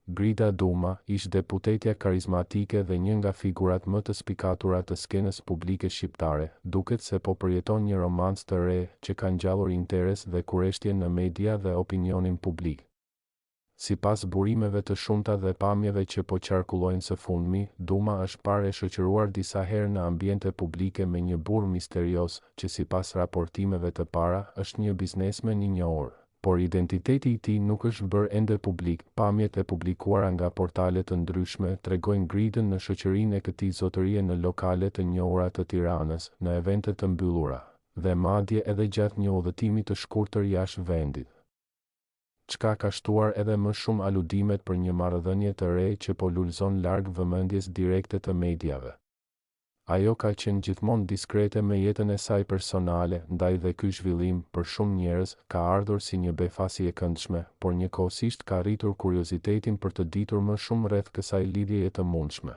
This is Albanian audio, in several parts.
Grida Duma, ish deputetja karizmatike dhe një nga figurat më të spikatura të skenës publike shqiptare, duket se po përjeton një romancë të re që ka ngjallur interes dhe kurreshtje në media dhe opinionin publik. Sipas burimeve të shumta dhe pamjeve që po qarkullojnë së fundmi, Duma është parë e shoqëruar disa herë në ambiente publike me një burr misterios që sipas raportimeve të para është një biznesmen i njohur, por identiteti i tij nuk është bërë ende publik. Pamjet e publikuara nga portale të ndryshme tregojnë Gridën në shoqërinë e këtij zotërie në lokale të njohura të Tiranës, në evente të mbyllura, dhe madje edhe gjatë një udhëtimi të shkurtër jashtë vendit. Çka ka shtuar edhe më shumë aludimet për një marrëdhënie të re që po lulëzon larg vëmendjes direkte të mediave. Ajo ka qenë gjithmonë diskrete me jetën e saj personale, ndaj dhe ky zhvillim, për shumë njerëz, ka ardhur si një befasi e këndshme, por njëkohësisht ka rritur kuriozitetin për të ditur më shumë rreth kësaj lidhjeje të mundshme.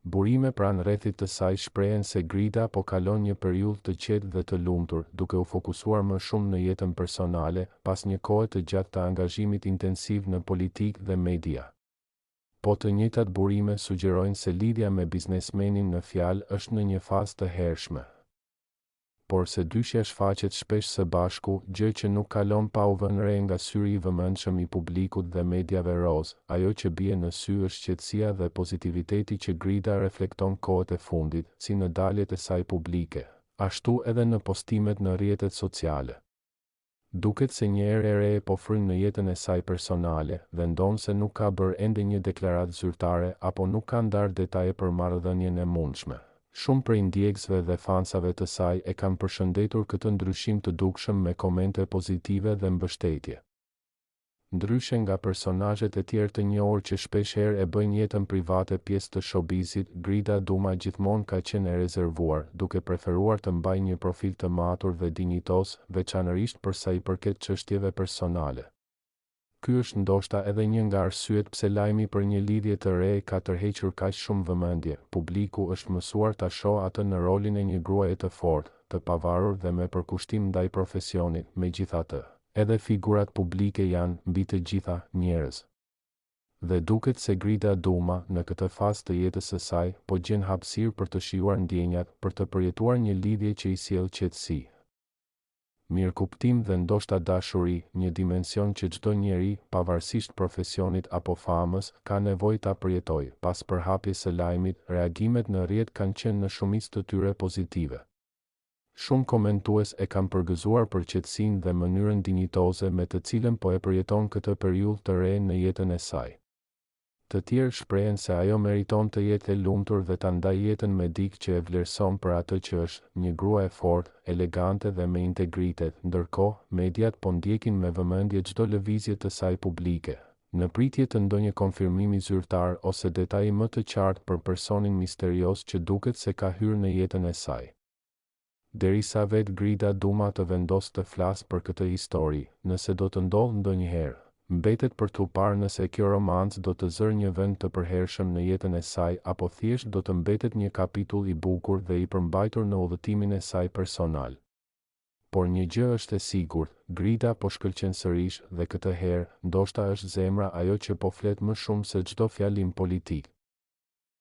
Burime pranë rrethit të saj shprehen se Grida po kalon një periudhë të qetë dhe të lumtur, duke u fokusuar më shumë në jetën personale, pas një kohe të gjatë të angazhimit intensiv në politikë dhe media. Po të njëjtat burime sugjerojnë se lidhja me biznesmenin në fjalë është në një fazë të hershme. Por se dyshja shfaqet shpesh së bashku, gjë që nuk kalon pa u vënë re nga syri i vëmendshëm i publikut dhe mediave roz, ajo që bie në sy është qetësia dhe pozitiviteti që Grida reflekton kohët e fundit, si në daljet e saj publike, ashtu edhe në postimet në rrjetet sociale. Duket se një erë e re po fryn në jetën e saj personale, dhe ndonë se nuk ka bërë ende një deklaratë zyrtare apo nuk ka ndarë detaje për marrëdhënien e mundshme. Shumë prej ndjekësve dhe fansave të saj e kanë përshëndetur këtë ndryshim të dukshëm me komente pozitive dhe mbështetje. Ndryshe nga personazhet e tjerë të njohur që shpesh herë e bëjnë jetën private pjesë të showbizit, Grida Duma gjithmonë ka qenë e rezervuar, duke preferuar të mbajë një profil të matur dhe dinjitos, veçanërisht për sa i përket çështjeve personale. Ky është ndoshta edhe një nga arsyet pse lajmi për një lidhje të re ka tërhequr kaq shumë vëmendje. Publiku është mësuar ta shohë atë në rolin e një gruaje të fortë, të pavarur dhe me përkushtim ndaj profesionit. Megjithatë, edhe figurat publike janë, mbi të gjitha, njerëz. Dhe duket se Grida Duma, në këtë fazë të jetës së saj, po gjen hapësirë për të shijuar ndjenjat, për të përjetuar një lidhje që i sjell qetësi, mirëkuptim dhe ndoshta dashuri, një dimension që çdo njeri, pavarësisht profesionit apo famës, ka nevojë ta përjetojë. Pas përhapjes së lajmit, reagimet në rrjet kanë qenë në shumicë të tyre pozitive. Shumë komentues e kanë përgëzuar për qetësinë dhe mënyrën dinjitoze me të cilën po e përjeton këtë periudhë të re në jetën e saj. Të tjerë shprehen se ajo meriton të jetë e lumtur dhe ta ndajë jetën me dikë që e vlerëson për atë që është, një grua e fortë, elegante dhe me integritet, ndërkohë, mediat po ndjekin me vëmendje çdo lëvizje të saj publike, në pritje të ndonjë konfirmimi zyrtar ose detaji më të qartë për personin misterios që duket se ka hyrë në jetën e saj. Derisa vetë Grida Duma të vendosë të flasë për këtë histori, nëse do të ndodhë ndonjëherë, mbetet për t'u parë nëse kjo romancë do të zërë një vend të përhershëm në jetën e saj apo thjesht do të mbetet një kapitull i bukur dhe i përmbajtur në udhëtimin e saj personal. Por një gjë është e sigurt, Grida po shkëlqen sërish dhe këtë herë, ndoshta është zemra ajo që po flet më shumë se çdo fjalim politik.